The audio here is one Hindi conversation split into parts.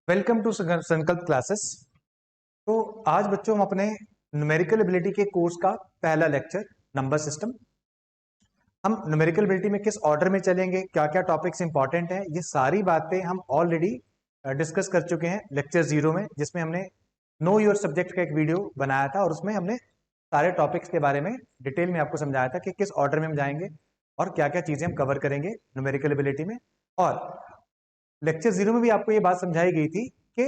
वेलकम टू संकल्प क्लासेस। तो आज बच्चों हम अपने न्यूमेरिकल एबिलिटी के कोर्स का पहला लेक्चर नंबर सिस्टम। हम न्यूमेरिकल एबिलिटी में किस ऑर्डर में चलेंगे, क्या क्या टॉपिक्स इंपॉर्टेंट हैं, ये सारी बातें हम ऑलरेडी डिस्कस कर चुके हैं लेक्चर 0 में, जिसमें हमने नो योर सब्जेक्ट का एक वीडियो बनाया था और उसमें हमने सारे टॉपिक्स के बारे में डिटेल में आपको समझाया था कि किस ऑर्डर में हम जाएंगे और क्या क्या चीजें हम कवर करेंगे न्यूमेरिकल एबिलिटी में। और लेक्चर 0 में भी आपको ये बात समझाई गई थी कि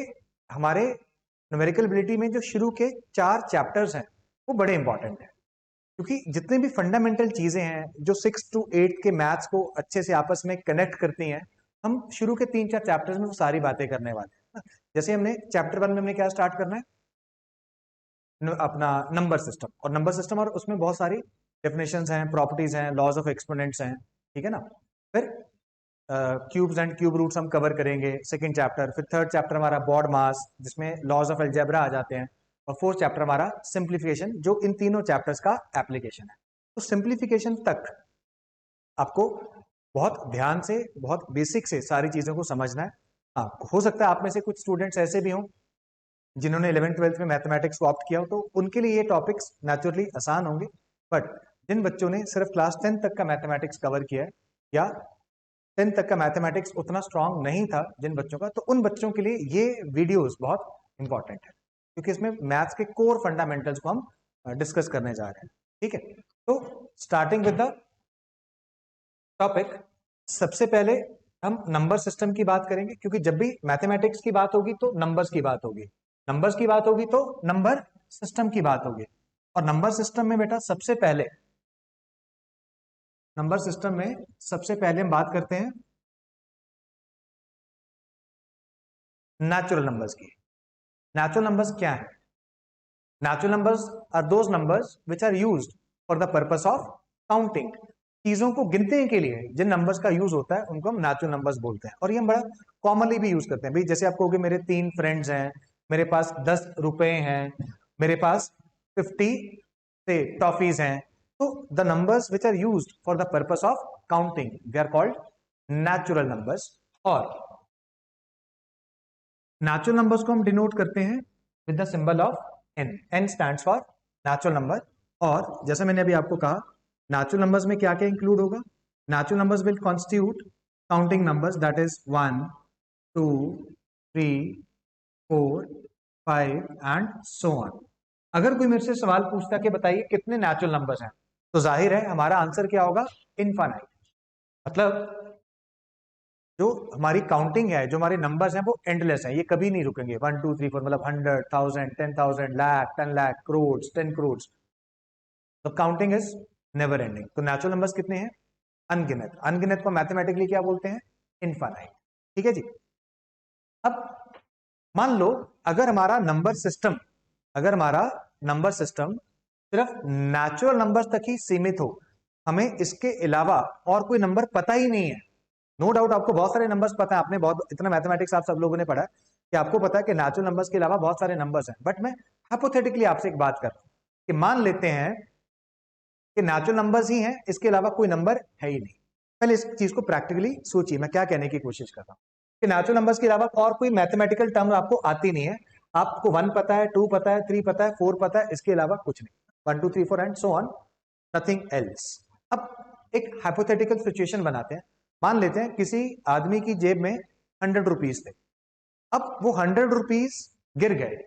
हमारे न्यूमेरिकल एबिलिटी में जो शुरू के 4 चैप्टर्स हैं वो बड़े इंपॉर्टेंट हैं, क्योंकि जितने भी फंडामेंटल चीजें हैं जो 6 to 8 के मैथ्स को अच्छे से आपस में कनेक्ट करती हैं, हम शुरू के 3-4 चैप्टर्स में वो सारी बातें करने वाले हैं। जैसे हमने चैप्टर 1 में हमने क्या स्टार्ट करना है, अपना नंबर सिस्टम। और नंबर सिस्टम और उसमें बहुत सारी डेफिनेशंस हैं, प्रॉपर्टीज हैं, लॉज ऑफ एक्सपोनेंट्स हैं, ठीक है ना। फिर क्यूब्स एंड क्यूब रूट्स हम कवर करेंगे सेकंड चैप्टर। फिर थर्ड चैप्टर हमारा बॉड मास, जिसमें लॉज ऑफ अलजेब्रा आ जाते हैं। और फोर्थ चैप्टर हमारा सिंप्लीफिकेशन, जो इन तीनों चैप्टर्स का एप्लीकेशन है। तो सिंप्लीफिकेशन तक आपको बहुत ध्यान से, बहुत बेसिक से सारी चीजों को समझना है। हाँ, हो सकता है आप में से कुछ स्टूडेंट्स ऐसे भी हों जिन्होंने 11th-12th में मैथमेटिक्स को ऑप्ट किया हो, तो उनके लिए ये टॉपिक्स नेचुरली आसान होंगे। बट जिन बच्चों ने सिर्फ क्लास 10 तक का मैथमेटिक्स कवर किया है, या 10 तक का मैथमेटिक्स उतना स्ट्रांग नहीं था जिन बच्चों का, तो उन बच्चों के लिए ये वीडियोस बहुत इंपॉर्टेंट है, क्योंकि इसमें मैथ्स के कोर फंडामेंटल्स को हम डिस्कस करने जा रहे हैं। ठीक है, तो स्टार्टिंग विद द टॉपिक, सबसे पहले हम नंबर सिस्टम की बात करेंगे, क्योंकि जब भी मैथमेटिक्स की बात होगी तो नंबर्स की बात होगी, नंबर्स की बात होगी तो नंबर सिस्टम की बात होगी। और नंबर सिस्टम में बेटा सबसे पहले, नंबर सिस्टम में सबसे पहले हम बात करते हैं नेचुरल नंबर्स की। नेचुरल नंबर्स क्या है? Natural numbers are those numbers which are used for the purpose of counting. चीजों को गिनने के लिए जिन नंबर्स का यूज होता है उनको हम नेचुरल नंबर्स बोलते हैं। और ये हम बड़ा कॉमनली भी यूज करते हैं। भाई जैसे आप कहोगे मेरे 3 फ्रेंड्स हैं, मेरे पास 10 रुपए हैं, मेरे पास 50 से टॉफीज हैं, तो the numbers which are used for the purpose of counting they are called natural numbers. और नेचुरल नंबर्स को हम डिनोट करते हैं with the symbol of N. N stands for natural number. और जैसे मैंने अभी आपको कहा, नेचुरल नंबर्स में क्या क्या इंक्लूड होगा? Natural numbers will constitute counting numbers, that is 1 2 3 4 5 and so on. अगर कोई मेरे से सवाल पूछता कि बताइए कितने नेचुरल नंबर्स हैं, तो जाहिर है हमारा आंसर क्या होगा? इनफाइनाइट। मतलब जो हमारी काउंटिंग है, जो हमारे नंबर्स हैं, वो एंडलेस है, ये कभी नहीं रुकेंगे। 1 2 3 4 मतलब 100 1000 10,000 लाख 10 लाख करोड़ 10 करोड़। तो काउंटिंग इज नेवर एंडिंग। तो नेचुरल नंबर्स कितने हैं? अनगिनत। अनगिनत को मैथमेटिकली क्या बोलते हैं? इनफाइनाइट। ठीक है जी। अब मान लो अगर हमारा नंबर सिस्टम, अगर हमारा नंबर सिस्टम सिर्फ नेचुरल नंबर्स तक ही सीमित हो, हमें इसके अलावा और कोई नंबर पता ही नहीं है। नो डाउट आपको बहुत सारे नंबर्स पता है, आपने बहुत इतना मैथमेटिक्स आप सब लोगों ने पढ़ा है कि आपको पता है कि नेचुरल नंबर्स के अलावा बहुत सारे नंबर्स हैं। बट मैं हाइपोथेटिकली आपसे एक बात कर रहा हूं कि मान लेते हैं कि नेचुरल नंबर्स ही हैं, इसके अलावा कोई नंबर है ही नहीं। पहले इस चीज को प्रैक्टिकली सोचिए, मैं क्या कहने की कोशिश कर रहा हूं कि नेचुरल नंबर्स के अलावा और कोई मैथमेटिकल टर्म आपको आती नहीं है। आपको 1 पता है, 2 पता है, 3 पता है, 4 पता है, इसके अलावा कुछ नहीं। 1 2 3 4 and so on, nothing else. अब एक हाइपोथेटिकल सिचुएशन बनाते हैं। मान लेते हैं किसी आदमी की जेब में 100 रुपीज थे। अब वो 100 रुपीज गिर गए।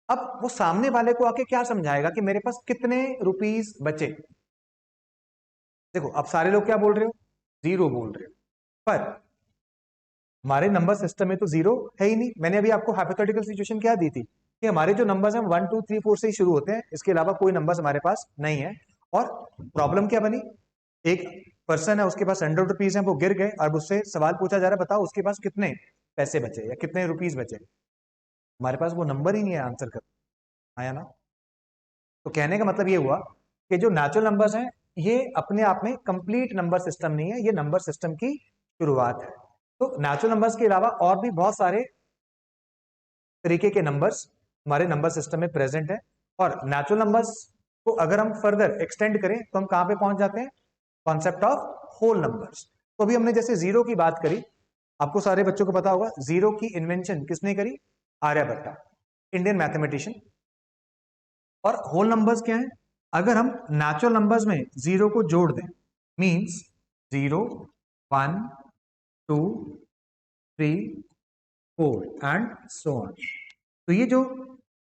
अब वो सामने वाले को आके क्या समझाएगा कि मेरे पास कितने रुपीज बचे? देखो अब सारे लोग क्या बोल रहे हो? जीरो बोल रहे हो। पर हमारे नंबर सिस्टम में तो जीरो है ही नहीं। मैंने अभी आपको हाइपोथेटिकल सिचुएशन क्या दी थी कि हमारे जो नंबर्स हैं 1 2 3 4 से ही शुरू होते हैं, इसके अलावा कोई नंबर्स हमारे पास नहीं है। और प्रॉब्लम क्या बनी? एक पर्सन है, उसके पास 100 रुपीज है, वो गिर गए। और उससे सवाल पूछा जा रहा है, बताओ उसके पास कितने पैसे बचे या कितने रुपीज बचे? हमारे पास वो नंबर ही नहीं है आंसर कर। आया ना? तो कहने का मतलब ये हुआ कि जो नेचुरल नंबर्स हैं ये अपने आप में कंप्लीट नंबर सिस्टम नहीं है, ये नंबर सिस्टम की शुरुआत है। तो नेचुरल नंबर्स के अलावा और भी बहुत सारे तरीके के नंबर्स हमारे नंबर सिस्टम में प्रेजेंट है। और नेचुरल नंबर्स को अगर हम फर्दर एक्सटेंड करें तो हम कहां पे पहुंच जाते हैं? Concept of whole numbers. तो अभी हमने जैसे जीरो की बात करी, आपको सारे बच्चों को पता होगा जीरो की इन्वेंशन किसने करी? Aryabhatta, Indian mathematician. और होल नंबर्स क्या है? अगर हम नेचुरल नंबर्स में जीरो को जोड़ दें, मींस 0 1 2 3 4 एंड सो ऑन, तो ये जो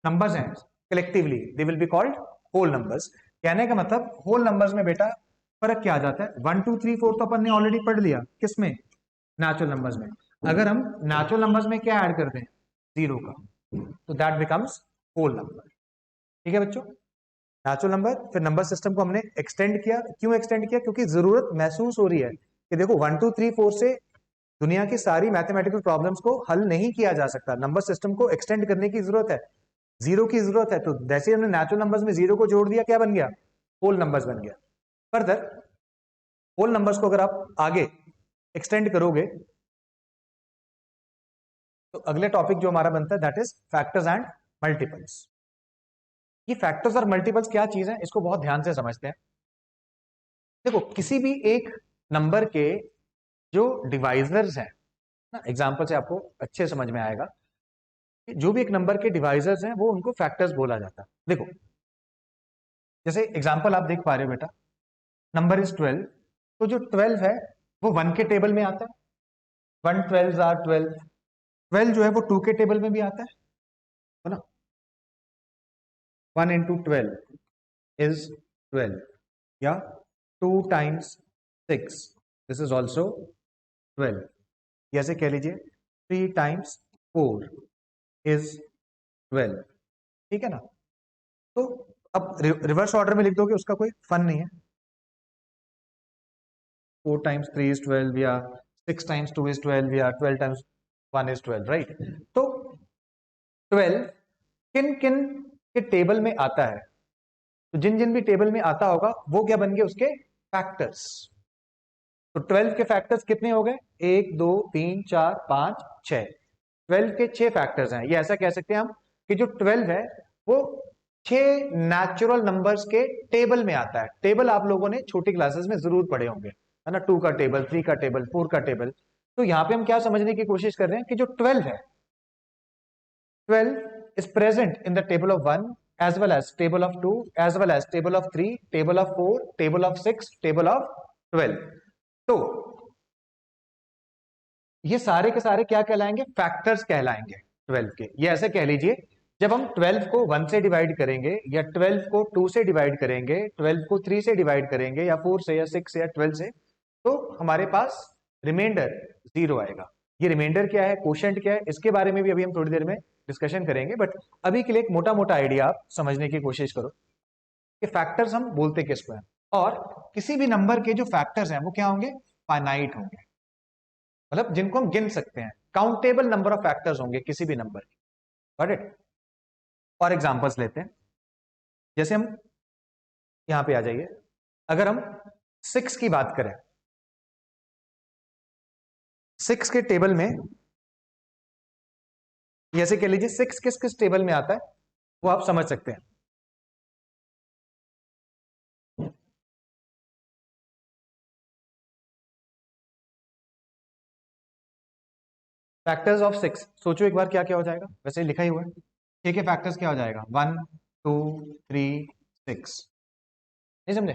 नंबर्स हैं collectively they will be called whole numbers. कहने का मतलब होल नंबर्स में बेटा फर्क क्या आ जाता है? 1 2 3 4 तो अपन ने ऑलरेडी पढ़ लिया, किसमें? नेचुरल नंबर्स में। अगर हम नेचुरल नंबर्स में क्या ऐड कर दें? जीरो का, तो दैट बिकम्स होल नंबर। ठीक है बच्चों, नेचुरल नंबर। फिर नंबर सिस्टम को हमने एक्सटेंड किया। क्यों एक्सटेंड किया? क्योंकि जरूरत महसूस हो रही है कि देखो 1 2 3 4 से दुनिया की सारी मैथमेटिकल प्रॉब्लम्स को हल नहीं किया जा सकता, नंबर सिस्टम को एक्सटेंड करने की जरूरत है, जीरो की जरूरत है। तो जैसे हमने नेचुरल नंबर्स में जीरो को जोड़ दिया, क्या बन गया? होल नंबर्स बन गया। फर्दर होल नंबर्स को अगर आप आगे एक्सटेंड करोगे तो अगले टॉपिक जो हमारा बनता है that is factors and multiples. ये फैक्टर्स और मल्टीपल्स क्या चीज है, इसको बहुत ध्यान से समझते हैं। देखो किसी भी एक नंबर के जो डिवाइजर्स हैं ना, एग्जांपल से आपको अच्छे समझ में आएगा, जो भी एक नंबर के डिवाइजर्स हैं वो उनको फैक्टर्स बोला जाता है। देखो जैसे एग्जांपल आप देख पा रहे हो बेटा, नंबर इज 12, तो जो 12 है वो 1 के टेबल में आता है, 1 12 आर 12। 12 जो है वो 2 के टेबल में भी आता है ना? 1 इंटू 12 इज 12, या 2 टाइम्स 6 दिस इज ऑल्सो 12, या ऐसे कह लीजिए 3 टाइम्स 4 इज 12। ठीक है ना? तो अब रिवर्स ऑर्डर में लिख दोगे उसका कोई फन नहीं है। 4 टाइम्स 3 इज 12, या 6 टाइम्स 2 इज 12, या 12 टाइम्स 1 इज 12, राइट? तो 12 किन किन के टेबल में आता है? तो जिन जिन भी टेबल में आता होगा वो क्या बन गए? उसके फैक्टर्स। तो 12 के फैक्टर्स कितने हो गए? 1 2 3 4 5 6। 12 के 6 फैक्टर्स हैं। ये ऐसा कह सकते हैं हम कि जो 12 है वो 6 नेचुरल नंबर्स के टेबल में आता है। टेबल आप लोगों ने छोटी क्लासेस में जरूर पढ़े होंगे, है ना? 2 का टेबल, 3 का टेबल, 4 का टेबल। तो यहां पे हम क्या समझने की कोशिश कर रहे हैं कि जो 12 है, 12 is present in the table of 1 as well as table of 2 as well as table of 3, table of 4, table of 6, table of 12। तो ये सारे के सारे क्या कहलाएंगे? फैक्टर्स कहलाएंगे 12 के। ये ऐसे कह लीजिए, जब हम 12 को 1 से डिवाइड करेंगे, या 12 को 2 से डिवाइड करेंगे, 12 को 3 से डिवाइड करेंगे, या 4 से, या 6 से, या 12 से, तो हमारे पास रिमाइंडर 0 आएगा। ये रिमाइंडर क्या है, क्वोशिएंट क्या है, इसके बारे में भी अभी हम थोड़ी देर में डिस्कशन करेंगे। बट अभी के लिए एक मोटा मोटा आइडिया आप समझने की कोशिश करो कि फैक्टर्स हम बोलते किसको हैं, और किसी भी नंबर के जो फैक्टर्स हैं वो क्या होंगे? फाइनाइट होंगे, मतलब जिनको हम गिन सकते हैं। काउंटेबल नंबर ऑफ फैक्टर्स होंगे किसी भी नंबर के। Got it? और एग्जांपल्स लेते हैं। जैसे हम यहां पे आ जाइए, अगर हम 6 की बात करें, 6 के टेबल में, जैसे कह लीजिए 6 किस किस टेबल में आता है वो आप समझ सकते हैं। फैक्टर्स ऑफ 6, सोचो एक बार क्या क्या हो जाएगा, वैसे लिखा ही हुआ है। ठीक है, फैक्टर्स क्या हो जाएगा? 1 2 3 6। नहीं समझे?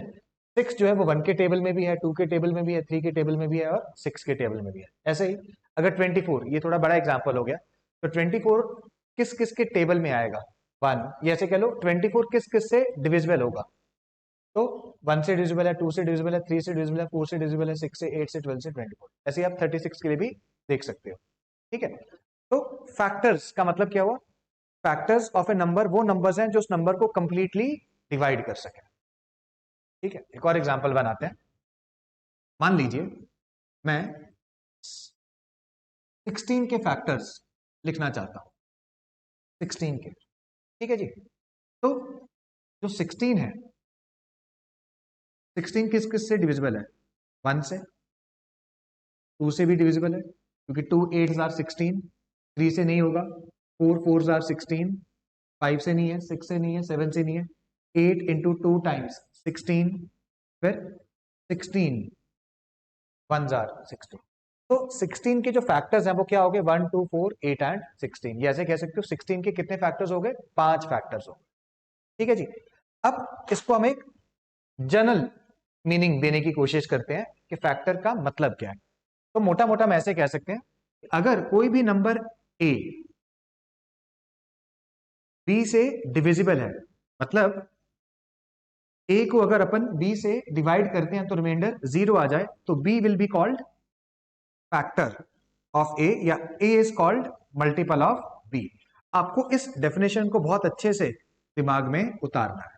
6 जो है वो 1 के टेबल में भी है, 2 के टेबल में भी है, 3 के टेबल में भी है, और 6 के टेबल में भी है। ऐसे ही अगर 24, ये थोड़ा बड़ा एग्जाम्पल हो गया, तो 24 किस किस के टेबल में आएगा? 1। ये ऐसे कह लो 24 किस किस से डिविजिबल होगा? तो 1 से डिविजिबल है, 2 से डिविजिबल है, 3 से डिविजिबल है, 4 से डिविजिबल है, 6 से, 8 से, 12 से, 24। ऐसे ही आप 36 के लिए भी देख सकते हो। ठीक है? तो फैक्टर्स का मतलब क्या हुआ? फैक्टर्स ऑफ ए नंबर वो नंबर्स हैं जो उस नंबर को कंप्लीटली डिवाइड कर सके। ठीक है, एक और एग्जांपल बनाते हैं। मान लीजिए मैं 16 के फैक्टर्स लिखना चाहता हूं, 16 के। ठीक है जी? तो जो 16 है, 16 किस किस से डिविजिबल है? 1 से, 2 से भी डिविजिबल है क्योंकि 2 8 आर 16, 3 से नहीं होगा, 4 4 आर 16, 5 से नहीं है, 6 से नहीं है, 7 से नहीं है, 8 इंटू 2 टाइम्स 16, फिर 16 1 आर 16। तो 16 के जो फैक्टर्स हैं वो क्या हो गए, 1 2 4 8 एंड 16। ये ऐसे कह सकते हो 16 के कितने फैक्टर्स हो गए, 5 फैक्टर्स हो गए। ठीक है जी। अब इसको हम एक जनरल मीनिंग देने की कोशिश करते हैं कि फैक्टर का मतलब क्या है। तो मोटा मोटा हम ऐसे कह सकते हैं, अगर कोई भी नंबर ए बी से डिविजिबल है, मतलब ए को अगर अपन बी से डिवाइड करते हैं तो रिमाइंडर 0 आ जाए, तो B will be called factor of A, या A is called multiple of B. आपको इस डेफिनेशन को बहुत अच्छे से दिमाग में उतारना है।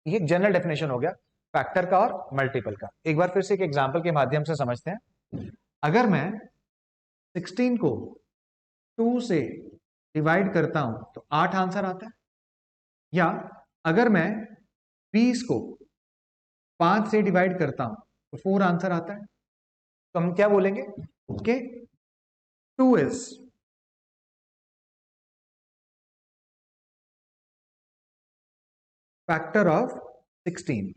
ये जनरल डेफिनेशन हो गया फैक्टर का और मल्टीपल का। एक बार फिर से एक एग्जांपल के माध्यम से समझते हैं। अगर मैं 16 को 2 से डिवाइड करता हूं तो 8 आंसर आता है, या अगर मैं 20 को 5 से डिवाइड करता हूं तो 4 आंसर आता है। तो हम क्या बोलेंगे कि 2 इज फैक्टर ऑफ 16,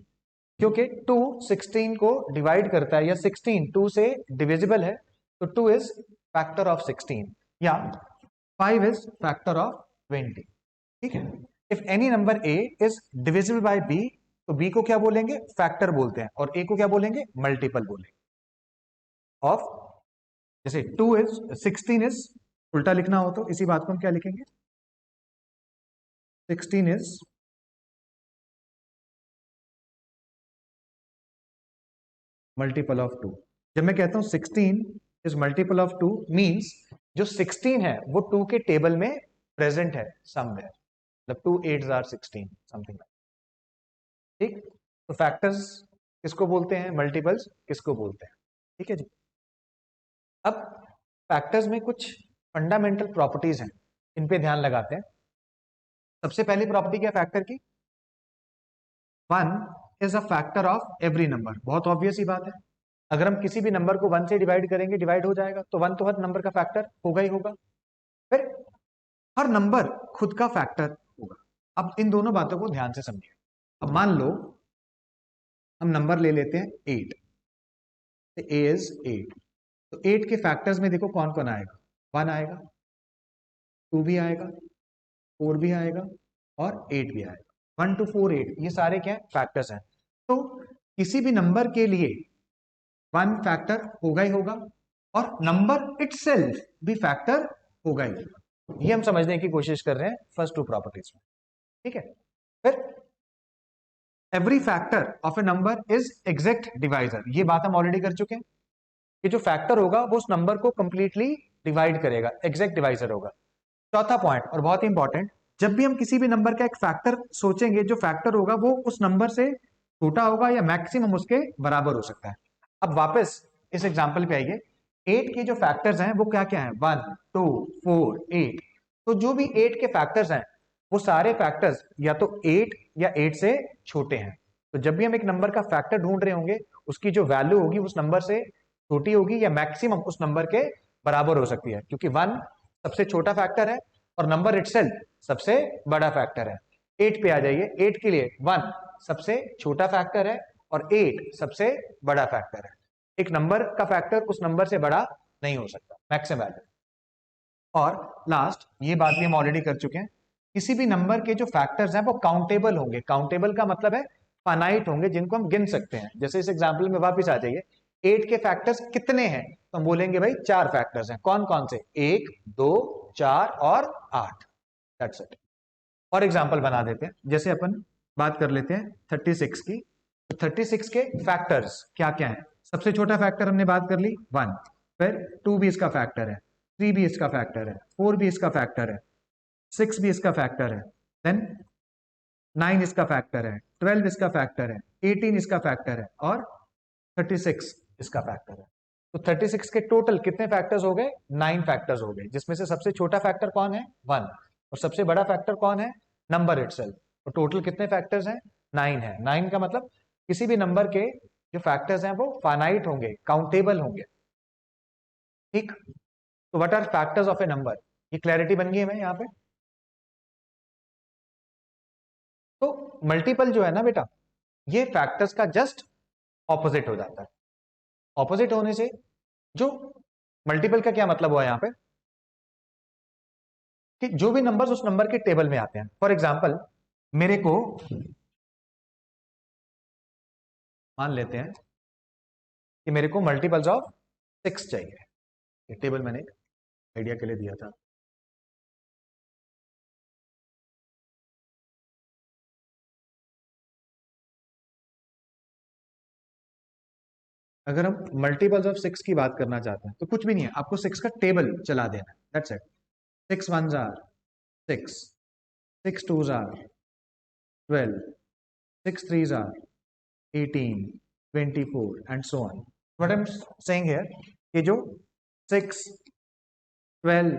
क्योंकि 2 16 को डिवाइड करता है, या 16 2 से डिविजिबल है, तो 2 इज फैक्टर ऑफ 16, या 5 इज फैक्टर ऑफ 20। ठीक है। If any number A is divisible by B, तो बी को क्या बोलेंगे, फैक्टर बोलते हैं, और ए को क्या बोलेंगे, मल्टीपल बोलेंगे ऑफ। जैसे 2 इज 16 इज, उल्टा लिखना हो तो इसी बात को हम क्या लिखेंगे, 16 इज मल्टीपल ऑफ 2। जब मैं कहता हूं 16 इज मल्टीपल ऑफ 2, मींस जो 16 है वो 2 के टेबल में प्रेजेंट है समवेयर, मतलब 2 8s आर 16 समथिंग लाइक। ठीक। तो फैक्टर्स किसको बोलते हैं, मल्टीपल्स किसको बोलते हैं। ठीक है जी। अब फैक्टर्स में कुछ फंडामेंटल प्रॉपर्टीज हैं, इन पे ध्यान लगाते हैं। सबसे पहली प्रॉपर्टी क्या फैक्टर की, 1 is a factor of every number. बहुत ऑब्वियस ही बात है, अगर हम किसी भी नंबर को 1 से डिवाइड करेंगे डिवाइड हो जाएगा, तो 1 तो हर नंबर का फैक्टर होगा ही होगा। फिर हर नंबर खुद का फैक्टर होगा। अब इन दोनों बातों को ध्यान से समझिए। अब मान लो हम नंबर ले लेते हैं 8, ए इज 8, तो 8 के फैक्टर्स में देखो कौन कौन आएगा, 1 आएगा, 2 भी आएगा, 4 भी आएगा, और 8 भी आएगा। 1 2 4 8 ये सारे क्या फैक्टर्स हैं। तो किसी भी नंबर के लिए 1 फैक्टर होगा ही होगा, और नंबर इटसेल्फ भी फैक्टर होगा ही होगा। ये हम समझने की कोशिश कर रहे हैं फर्स्ट 2 प्रॉपर्टीज में। ठीक है। फिर every factor of a number is exact divisor, ये बात हम ऑलरेडी कर चुके हैं कि जो फैक्टर होगा वो उस नंबर को कंप्लीटली डिवाइड करेगा, एग्जैक्ट डिवाइजर होगा। चौथा पॉइंट और बहुत ही इंपॉर्टेंट, जब भी हम किसी भी नंबर का एक फैक्टर सोचेंगे, जो फैक्टर होगा वो उस नंबर से छोटा होगा या मैक्सिमम उसके बराबर हो सकता है। अब वापस इस एग्जांपल पे आइए। 8 के जो फैक्टर्स हैं वो क्या क्या हैं, 1 2 4 8। तो जो भी 8 के फैक्टर्स हैं वो सारे फैक्टर्स या तो 8 या 8 से छोटे हैं। तो जब भी हम एक नंबर का फैक्टर ढूंढ रहे होंगे, उसकी जो वैल्यू होगी उस नंबर से छोटी होगी या मैक्सिमम उस नंबर के बराबर हो सकती है, क्योंकि 1 सबसे छोटा फैक्टर है और नंबर इटसेल्फ सबसे बड़ा फैक्टर है। 8 पे आ जाइए। 8 के लिए 1 सबसे छोटा फैक्टर है और 8 सबसे बड़ा फैक्टर है। एक नंबर का फैक्टर उस नंबर से बड़ा नहीं हो सकता, मैक्सिमम वैल्यू। और लास्ट, ये बात भी हम ऑलरेडी कर चुके हैं, किसी भी नंबर के जो फैक्टर्स हैं वो काउंटेबल होंगे। काउंटेबल का मतलब है फाइनाइट होंगे, जिनको हम गिन सकते हैं। जैसे इस एग्जांपल में वापस आ जाइए। 8 के फैक्टर्स कितने हैं, तो हम बोलेंगे भाई 4 फैक्टर्स हैं। कौन कौन से, 1 2 4 और 8। That's it. और एग्जांपल बना देते हैं। जैसे अपन बात कर लेते हैं 36 की। तो 36 के फैक्टर्स क्या क्या है। सबसे छोटा फैक्टर हमने बात कर ली 1, फिर 2 भी इसका फैक्टर है, 3 भी इसका फैक्टर है, 4 भी इसका फैक्टर है, 6 भी इसका फैक्टर है, देन 9 इसका फैक्टर है, 12 इसका फैक्टर है, 18 इसका फैक्टर है, और 36 इसका फैक्टर है। तो 36 के टोटल कितने फैक्टर्स हो गए, 9 फैक्टर्स हो गए, जिसमें से सबसे छोटा फैक्टर कौन है, 1, और सबसे बड़ा फैक्टर कौन है, नंबर इटसेल्फ। तो टोटल कितने फैक्टर्स हैं, 9 है। 9 का मतलब किसी भी नंबर के जो फैक्टर्स हैं वो फाइनाइट होंगे, काउंटेबल होंगे। ठीक। तो what are factors of a number, ये क्लैरिटी बन गई है यहाँ पे। तो मल्टीपल जो है ना बेटा, ये फैक्टर्स का जस्ट ऑपोजिट हो जाता है। ऑपोजिट होने से जो मल्टीपल का क्या मतलब हुआ यहाँ पे कि जो भी नंबर्स उस नंबर के टेबल में आते हैं। फॉर एग्जाम्पल मेरे को मान लेते हैं कि मेरे को मल्टीपल्स ऑफ 6 चाहिए। ये टेबल मैंने एक आइडिया के लिए दिया था। अगर हम मल्टीपल्स ऑफ 6 की बात करना चाहते हैं तो कुछ भी नहीं है, आपको 6 का टेबल चला देना है, that's it. 6 1s are 6, 6 2s are 12, 6 3s are 18, 24 and so on. What I am saying here कि जो 6 12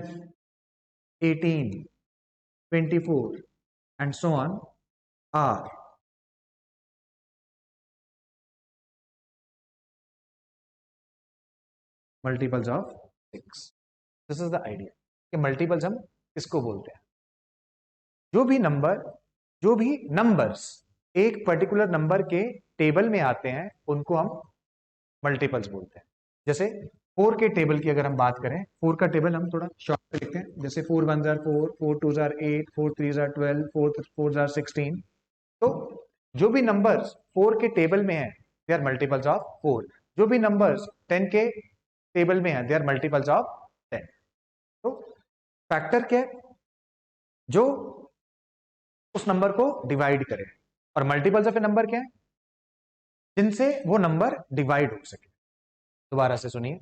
18 24 and so on are multiples of 6। This is the idea कि मल्टीपल्स हम किसको बोलते हैं। जो भी नंबर्स एक पर्टिकुलर नंबर के टेबल में आते हैं उनको हम मल्टीपल्स बोलते हैं। जैसे 4 के टेबल की अगर हम बात करें, 4 का टेबल हम थोड़ा शॉर्ट में लिखते हैं, जैसे 4 1s are 4, 4 2s are 8, 4 3s are 12, 4 4s are 16। तो जो भी नंबर्स 4 के टेबल में है दे आर मल्टीपल्स ऑफ 4। जो भी नंबर्स 10 के टेबल में है दे आर मल्टीपल्स ऑफ 10। तो फैक्टर क्या है? जो उस नंबर को डिवाइड करे। और मल्टीपल्स ऑफ ए नंबर क्या है? जिनसे वो नंबर डिवाइड हो सके। दोबारा से सुनिए,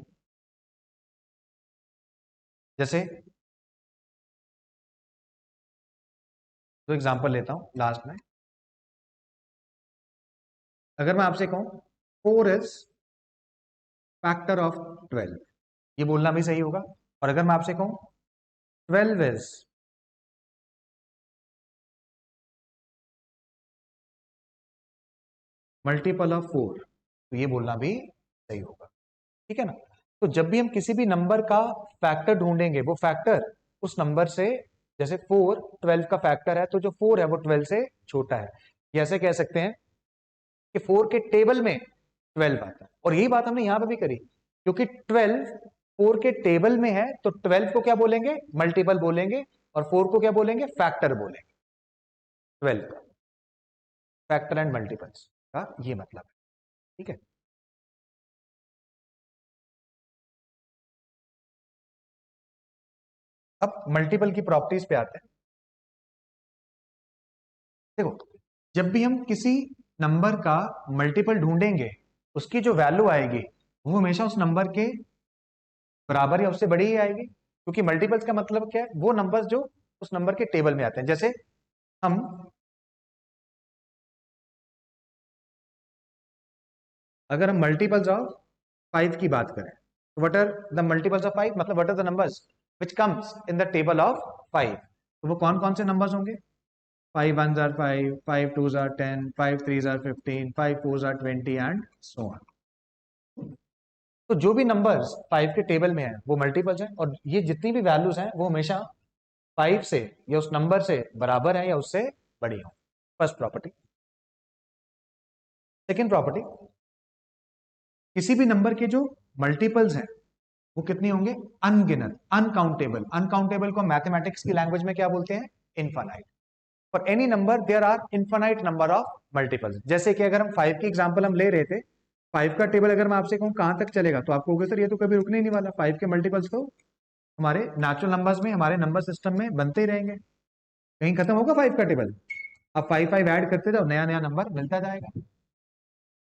जैसे तो एग्जांपल लेता हूं लास्ट में। अगर मैं आपसे कहूं 4 इज फैक्टर ऑफ 12, ये बोलना भी सही होगा। और अगर मैं आपसे कहूं 12 इज मल्टीपल ऑफ 4, तो ये बोलना भी सही होगा। ठीक है ना? तो जब भी हम किसी भी नंबर का फैक्टर ढूंढेंगे, वो फैक्टर उस नंबर से, जैसे 4 12 का फैक्टर है, तो जो 4 है वो 12 से छोटा है। ये ऐसे कह सकते हैं कि 4 के टेबल में 12 आता है। और यही बात हमने यहां पर भी करी, क्योंकि 12 4 के टेबल में है तो 12 को क्या बोलेंगे? मल्टीपल बोलेंगे। और 4 को क्या बोलेंगे? फैक्टर बोलेंगे। 12 का फैक्टर एंड मल्टीपल्स का ये मतलब है। ठीक है? अब मल्टीपल की प्रॉपर्टीज पे आते हैं। देखो, जब भी हम किसी नंबर का मल्टीपल ढूंढेंगे, उसकी जो वैल्यू आएगी वो हमेशा उस नंबर के बराबर या उससे बड़ी ही आएगी। क्योंकि मल्टीपल्स का मतलब क्या है? वो नंबर्स जो उस नंबर के टेबल में आते हैं। जैसे हम अगर हम मल्टीपल्स ऑफ 5 की बात करें, तो what are the multiples of 5? मतलब what are the numbers which comes in the table of 5? तो वो कौन कौन से नंबर्स होंगे? 5 1s are 5, 5 2s are 10, 5 3s are 15, 5 4s are 20 and so on। तो जो भी नंबर्स 5 के टेबल में है वो मल्टीपल्स हैं। और ये जितनी भी वैल्यूज हैं वो हमेशा 5 से या उस नंबर से बराबर है या उससे बड़ी हो। First property. सेकेंड प्रॉपर्टी, किसी भी नंबर के जो मल्टीपल्स हैं वो कितने होंगे? अनगिनत, अनकाउंटेबल। अनकाउंटेबल को मैथमेटिक्स की लैंग्वेज में क्या बोलते हैं? Infinite. For any number there are infinite number of multiples. जैसे कि अगर हम 5 की एग्जांपल हम ले रहे थे, 5 का टेबल अगर मैं आपसे कहूं कहां तक चलेगा, तो आपको होगा सर ये तो कभी रुकने ही नहीं वाला। 5 के मल्टीपल्स तो हमारे नेचुरल नंबर्स में, हमारे नंबर सिस्टम में बनते ही रहेंगे, कहीं खत्म होगा 5 का टेबल? अब 5 5 ऐड करते जाओ, नया नया नंबर मिलता जाएगा।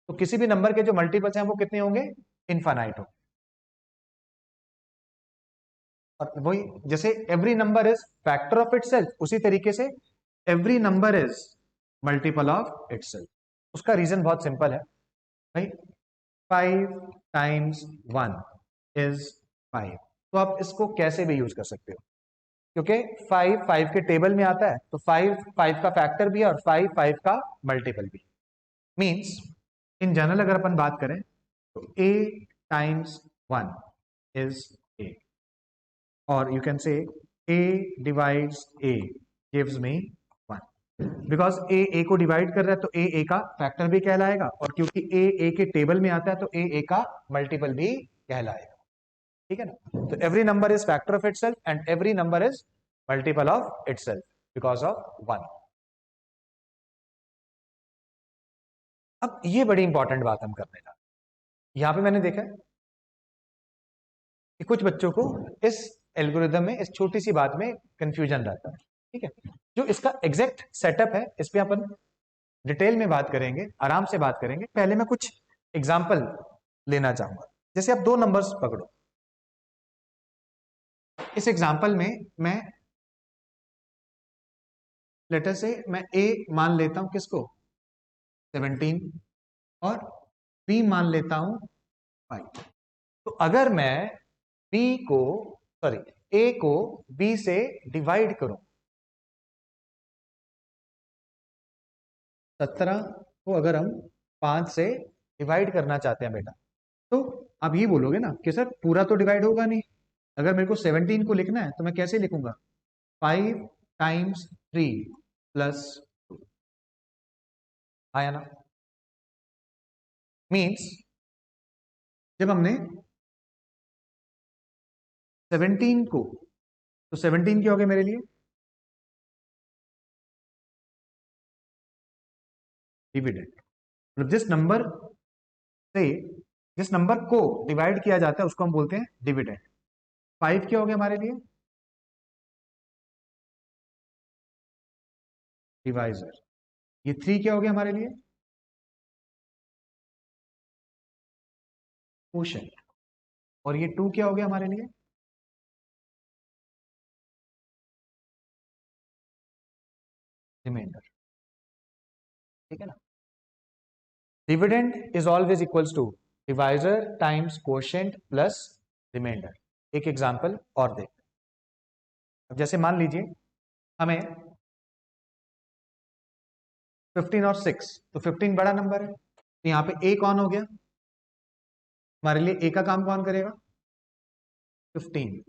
तो किसी भी नंबर के जो मल्टीपल्स हैं वो कितने होंगे? इनफाइनाइट हो। और वही जैसे every number is factor of itself, उसी तरीके से every number is multiple of itself. उसका रीजन बहुत सिंपल है भाई। 5 टाइम्स 1 इज 5। तो आप इसको कैसे भी यूज कर सकते हो, क्योंकि 5 5 के टेबल में आता है, तो 5 5 का फैक्टर भी है और 5 5 का मल्टीपल भी। मींस इन जनरल अगर अपन बात करें तो a टाइम्स 1 इज a, और you can say a divides a gives me 1, because a को डिवाइड कर रहा है तो a का फैक्टर भी कहलाएगा, और क्योंकि a के टेबल में आता है तो a का मल्टीपल भी कहलाएगा। ठीक है ना? तो every number is factor of itself and every number is multiple of itself because of 1। अब ये बड़ी इंपॉर्टेंट बात हम करने जा रहे हैं। यहां पे मैंने देखा है कि कुछ बच्चों को इस एल्गोरिदम में इस छोटी सी बात में कंफ्यूजन रहता है। ठीक है, जो इसका एग्जैक्ट सेटअप है इस पे अपन डिटेल में बात करेंगे, आराम से बात करेंगे। पहले मैं कुछ एग्जाम्पल लेना चाहूंगा। जैसे आप दो नंबर्स पकड़ो, इस एग्जाम्पल में मैं लेटर से मैं ए मान लेता हूं किसको 17 और बी मान लेता हूं 5। तो अगर मैं बी को सॉरी ए को बी से डिवाइड करूं, 17 को अगर हम 5 से डिवाइड करना चाहते हैं बेटा, तो आप ये बोलोगे ना कि सर पूरा तो डिवाइड होगा नहीं। अगर मेरे को 17 को लिखना है तो मैं कैसे लिखूंगा, 5 टाइम्स 3 प्लस 2, आया ना? मीन्स जब हमने 17 को, तो 17 क्या हो गया मेरे लिए, डिविडेंड। मतलब जिस नंबर को डिवाइड किया जाता है उसको हम बोलते हैं डिविडेंड। 5 क्या हो गया हमारे लिए, डिवाइजर। ये 3 क्या हो गया हमारे लिए, क्वोशिएंट। और ये 2 क्या हो गया हमारे लिए, रिमाइंडर। ठीक है ना? Dividend is always equals to divisor times quotient plus remainder. एक एग्जांपल और देख, अब जैसे मान लीजिए हमें 15 और 6, तो 15 बड़ा नंबर है, तो यहाँ पे ए कौन हो गया हमारे लिए, ए का काम कौन करेगा 15,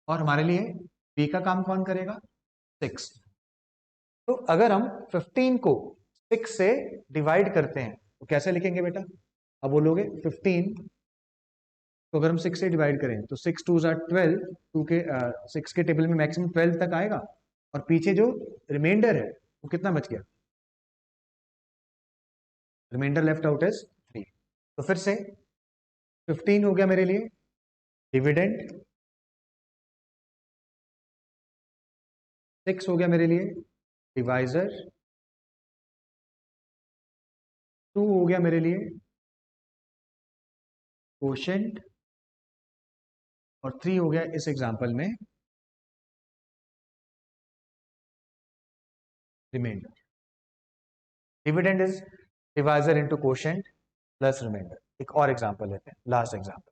और हमारे लिए बी का काम कौन करेगा 6। तो अगर हम 15 को 6 से डिवाइड करते हैं तो कैसे लिखेंगे बेटा, अब बोलोगे 15 तो अगर हम 6 से डिवाइड करें तो 6 2 ज़ा 12, 2 के 6 के टेबल में मैक्सिमम 12 तक आएगा, और पीछे जो रिमाइंडर है वो कितना बच गया, रिमाइंडर लेफ्ट आउट इज 3। तो फिर से 15 हो गया मेरे लिए डिविडेंड, 6 हो गया मेरे लिए डिवाइजर, 2 हो गया मेरे लिए क्वोशिएंट, और 3 हो गया इस एग्जांपल में remainder. Dividend is divisor into quotient plus remainder. एक और एग्जांपल लेते हैं, लास्ट एग्जांपल।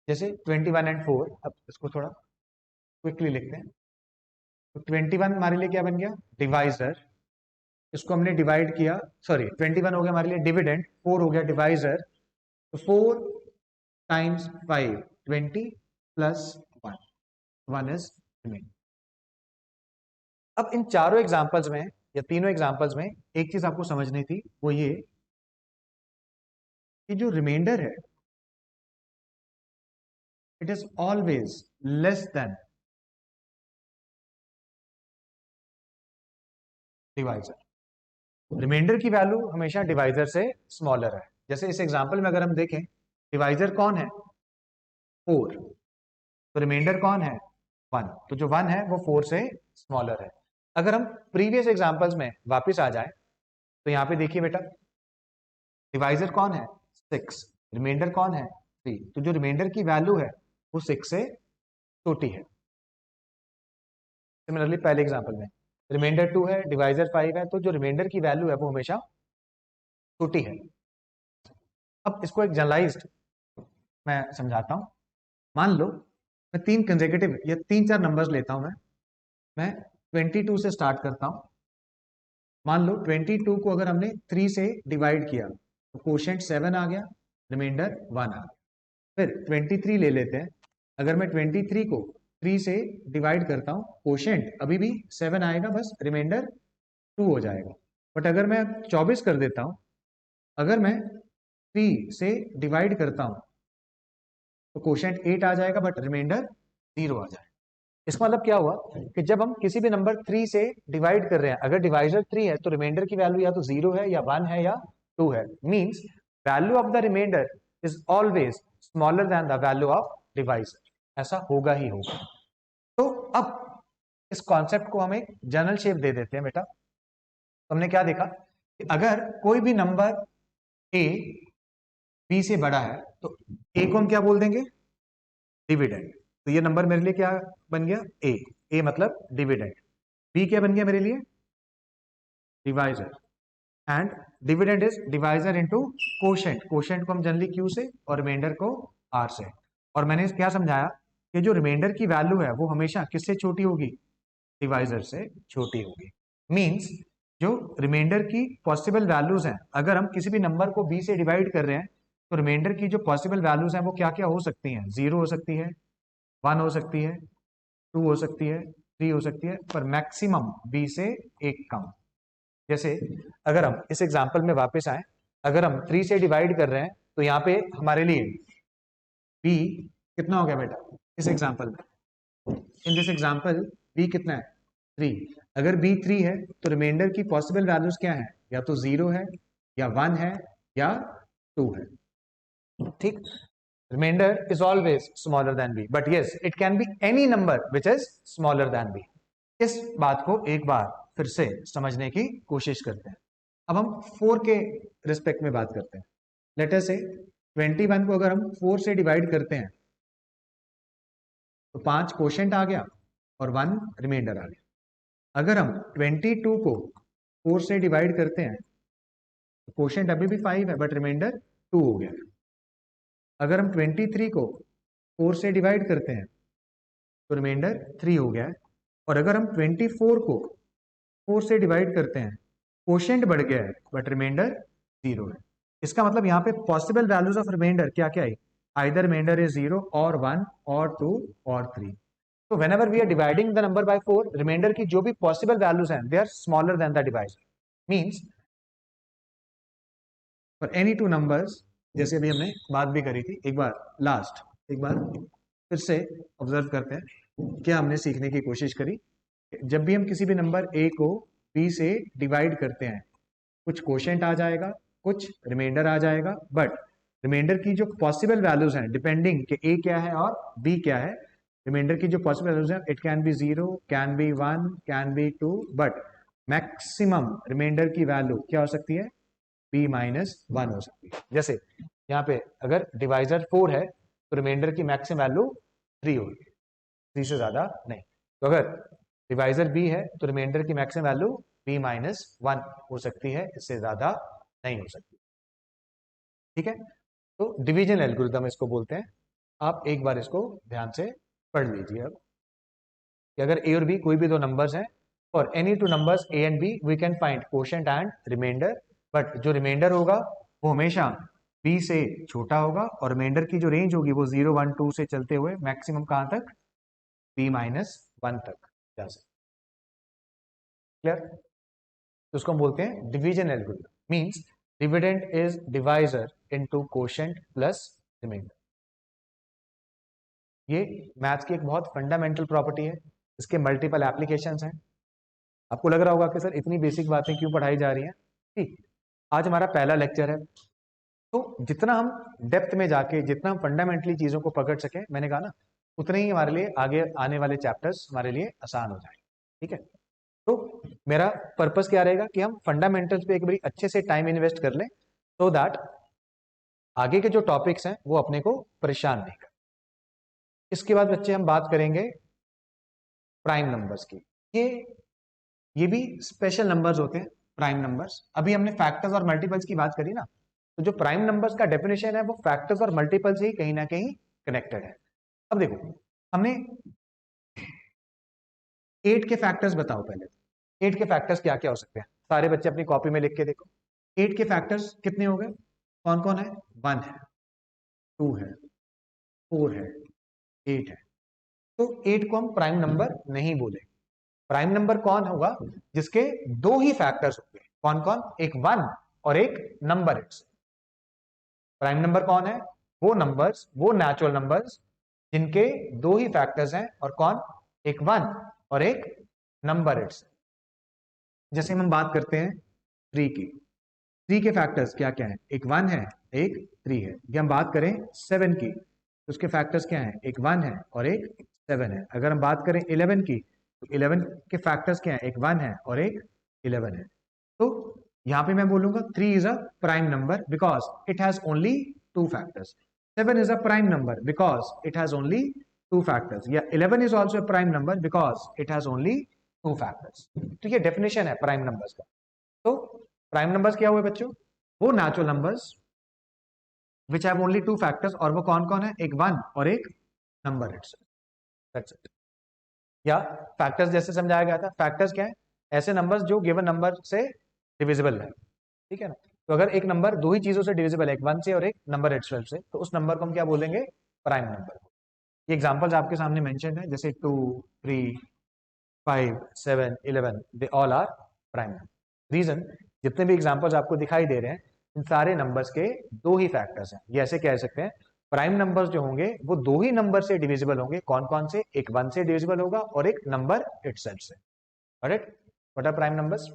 जैसे 21 एंड 4, अब इसको थोड़ा क्विकली लिखते हैं। तो 21 हमारे लिए क्या बन गया, डिवाइजर। इसको हमने डिवाइड किया, सॉरी 21 हो गया हमारे लिए डिविडेंड, 4 हो गया डिवाइजर। तो 4 टाइम्स 5 20 प्लस 1, 1 इज रिमेनिंग। अब इन चारों एग्जांपल्स में या तीनों एग्जांपल्स में एक चीज आपको समझनी थी, वो ये कि जो रिमाइंडर है it is always less than divisor. Remainder की वैल्यू हमेशा डिवाइजर से स्मॉलर है। जैसे इस एग्जांपल में अगर हम देखें, डिवाइजर कौन है 4, तो रिमाइंडर कौन है 1, तो जो 1 है वो 4 से स्मॉलर है। अगर हम प्रीवियस एग्जांपल्स में वापस आ जाएं तो यहां पे देखिए बेटा, डिवाइजर कौन है 6, रिमाइंडर कौन है 3, तो जो रिमाइंडर की वैल्यू है वो 6 से छोटी है। सिमिलरली पहले एग्जांपल में रिमाइंडर 2 है, डिवाइजर 5 है, तो जो रिमाइंडर की वैल्यू है वो हमेशा छोटी है। अब इसको एक जनरलाइज्ड मैं समझाता हूं। मान लो मैं 3 कंसेक्यूटिव या 3-4 नंबर्स लेता हूं, मैं 22 से स्टार्ट करता हूं। मान लो 22 को अगर हमने 3 से डिवाइड किया तो क्वोशिएंट 7 आ गया, रिमाइंडर 1 आ गया। फिर 23 ले लेते हैं, अगर मैं 23 को 3 से डिवाइड करता हूं, क्वोशिएंट अभी भी 7 आएगा, बस रिमाइंडर 2 हो जाएगा। बट अगर मैं 24 कर देता हूं, अगर मैं 3 से डिवाइड करता हूं तो कोशेंट 8 आ जाएगा बट रिमाइंडर 0 आ जाएगा। इसका मतलब क्या हुआ कि जब हम किसी भी नंबर 3 से डिवाइड कर रहे हैं, अगर डिवाइजर 3 है तो रिमाइंडर की वैल्यू या तो 0 है या 1 है या 2 है। Means value of the remainder is always smaller than the value of divisor. ऐसा होगा ही होगा। तो अब इस कॉन्सेप्ट को हम एक जनरल शेप दे देते हैं बेटा। तो हमने क्या देखा कि अगर कोई भी नंबर ए बी से बड़ा है तो ए को हम क्या बोल देंगे, डिविडेंड। तो ये नंबर मेरे लिए क्या बन गया, ए मतलब डिविडेंड। बी क्या बन गया मेरे लिए, divisor. And dividend is divisor into quotient. Quotient को हम जनरली क्यू से और रिमाइंडर को आर से। और मैंने क्या समझाया कि जो रिमाइंडर की वैल्यू है वो हमेशा किससे छोटी होगी, डिवाइजर से छोटी होगी। मींस जो रिमाइंडर की पॉसिबल वैल्यूज हैं, अगर हम किसी भी नंबर को बी से डिवाइड कर रहे हैं तो रिमाइंडर की जो पॉसिबल वैल्यूज हैं वो क्या क्या हो सकती हैं, 0 हो सकती है, 1 हो सकती है, 2 हो सकती है, 3 हो सकती है, पर मैक्सिमम बी से एक कम। जैसे अगर हम इस एग्जाम्पल में वापस आए, अगर हम 3 से डिवाइड कर रहे हैं तो यहाँ पे हमारे लिए बी कितना हो गया बेटा, इस एग्जाम्पल में, इन दिस एग्जाम्पल बी कितना है, 3। अगर बी 3 है तो रिमाइंडर की पॉसिबल वैल्यूज क्या है, या तो 0 है या 1 है या 2 है। ठीक, remainder is always smaller than b, but yes it can be any number which is smaller than b। इस बात को एक बार फिर से समझने की कोशिश करते हैं। अब हम 4 के रिस्पेक्ट में बात करते हैं। लेट अस से 21 को अगर हम 4 से डिवाइड करते हैं तो 5 कोशेंट आ गया और 1 रिमाइंडर आ गया। अगर हम 22 को 4 से डिवाइड करते हैं तो कोशेंट अभी भी 5 है बट रिमाइंडर 2 हो गया। अगर हम 23 को 4 से डिवाइड करते हैं तो रिमाइंडर 3 हो गया है। और अगर हम 24 को 4 से डिवाइड करते हैं, कोशेंट बढ़ गया है बट रिमाइंडर 0 है। इसका मतलब यहाँ पे पॉसिबल वैल्यूज ऑफ रिमाइंडर क्या क्या है, आइदर रिमाइंडर इज 0 और 1 और 2 और 3। तो whenever we are dividing the number by 4, remainder की जो भी पॉसिबल वैल्यूज हैं they are smaller than the divisor. Means for any two numbers, जैसे अभी हमने बात भी करी थी, एक बार फिर से ऑब्जर्व करते हैं क्या हमने सीखने की कोशिश करी। जब भी हम किसी भी नंबर a को b से डिवाइड करते हैं, कुछ कोशेंट आ जाएगा, कुछ रिमाइंडर आ जाएगा, बट रिमाइंडर की जो पॉसिबल वैल्यूज हैं डिपेंडिंग कि a क्या है और b क्या है, रिमाइंडर की जो पॉसिबल वैल्यूज हैं it can be 0, can be 1, can be 2, but maximum remainder की वैल्यू क्या हो सकती है, b माइनस 1 हो सकती है। जैसे यहाँ पे अगर डिवाइजर 4 है तो रिमाइंडर की मैक्सिमम वैल्यू 3 होगी, 3 से ज्यादा नहीं। तो अगर डिवाइजर b है तो रिमाइंडर की मैक्सिमम वैल्यू b माइनस 1 हो सकती है, इससे ज्यादा नहीं हो सकती। ठीक है, तो डिवीजन एल्गोरिथम इसको बोलते हैं। आप एक बार इसको ध्यान से पढ़ लीजिए। अब कि अगर a और b कोई भी दो नंबर्स हैं, for any two numbers a and b we can find quotient and remainder, but जो रिमाइंडर होगा वो हमेशा b से छोटा होगा और रिमाइंडर की जो रेंज होगी वो 0, 1, 2 से चलते हुए मैक्सिमम कहां तक, b माइनस 1 तक जा सकते। क्लियर? तो उसको हम बोलते हैं division algorithm. Means dividend is divisor into quotient plus remainder. ये मैथ्स की एक बहुत फंडामेंटल प्रॉपर्टी है, इसके मल्टीपल एप्लीकेशंस हैं। आपको लग रहा होगा कि सर इतनी बेसिक बातें क्यों पढ़ाई जा रही हैं। ठीक, आज हमारा पहला लेक्चर है, तो जितना हम डेप्थ में जाके जितना हम फंडामेंटली चीजों को पकड़ सके, मैंने कहा ना, उतने ही हमारे लिए आगे आने वाले चैप्टर्स हमारे लिए आसान हो जाएंगे। ठीक है, तो मेरा पर्पस क्या रहेगा कि हम फंडामेंटल्स पे एक बारी अच्छे से टाइम इन्वेस्ट कर लें, सो दैट आगे के जो टॉपिक्स हैं वो अपने को परेशान नहीं कर। इसके बाद बच्चे हम बात करेंगे प्राइम नंबर्स की। ये भी स्पेशल नंबर्स होते हैं प्राइम नंबर्स। अभी हमने फैक्टर्स और मल्टीपल्स की बात करी ना, तो जो प्राइम नंबर्स का डेफिनेशन है वो फैक्टर्स और मल्टीपल्स ही कहीं ना कहीं कनेक्टेड है। अब देखो, हमने 8 के फैक्टर्स बताओ पहले। 8 के फैक्टर्स क्या क्या हो सकते हैं, सारे बच्चे अपनी कॉपी में लिख के देखो। 8 के फैक्टर्स कितने हो गए, कौन कौन है, 1 है, 2 है, 4 है, 8 है। तो 8 को हम प्राइम नंबर नहीं बोले। प्राइम नंबर कौन होगा, जिसके दो ही फैक्टर्स होंगे, कौन कौन? एक 1 और एक नंबर इट्स। प्राइम नंबर कौन है? वो नंबर्स, वो नेचुरल नंबर्स जिनके दो ही फैक्टर्स हैं, और कौन? एक 1 और एक नंबर इट्स। जैसे हम बात करते हैं 3 की, 3 के फैक्टर्स क्या क्या हैं? एक 1 है, एक 3 है। ये हम बात करें 7 की, तो उसके फैक्टर्स क्या हैं? एक 1 है और एक 7 है। अगर हम बात करें 11 की, तो 11 के फैक्टर्स क्या हैं? एक 1 है और एक 11 है। तो यहां पे मैं बोलूंगा 3 is a prime number because it has only 2 factors. 7 is a prime number because it has only 2 factors. Yeah, 11 is also a prime number because it has only 2 factors. तो ये डेफिनेशन है प्राइम नंबर्स का। तो प्राइम नंबर्स क्या हुए बच्चों? वो natural numbers which have only 2 factors, और वो कौन कौन है? एक 1 और एक नंबर इट्स। That's it. या फैक्टर्स जैसे समझाया गया था, फैक्टर्स क्या है? ऐसे नंबर्स जो गिवन नंबर से डिविजिबल है, ठीक है ना? तो अगर एक नंबर दो ही चीजों से डिविजिबल है, एक 1 से और एक नंबर इटसेल्फ से, तो उस नंबर को हम क्या बोलेंगे? Prime number. ये एग्जांपल्स आपके सामने मेंशन्ड है, जैसे 2, 3, 5, 7, 11, they all are prime number. Reason, जितने भी एग्जांपल्स आपको दिखाई दे रहे हैं, इन सारे नंबर्स के दो ही फैक्टर्स हैं। ये ऐसे कह सकते हैं, प्राइम नंबर्स जो होंगे वो दो ही नंबर से डिविजिबल होंगे। कौन कौन से? एक 1 से डिविजिबल होगा और एक नंबर इटसेल्फ से। Correct? What are prime numbers?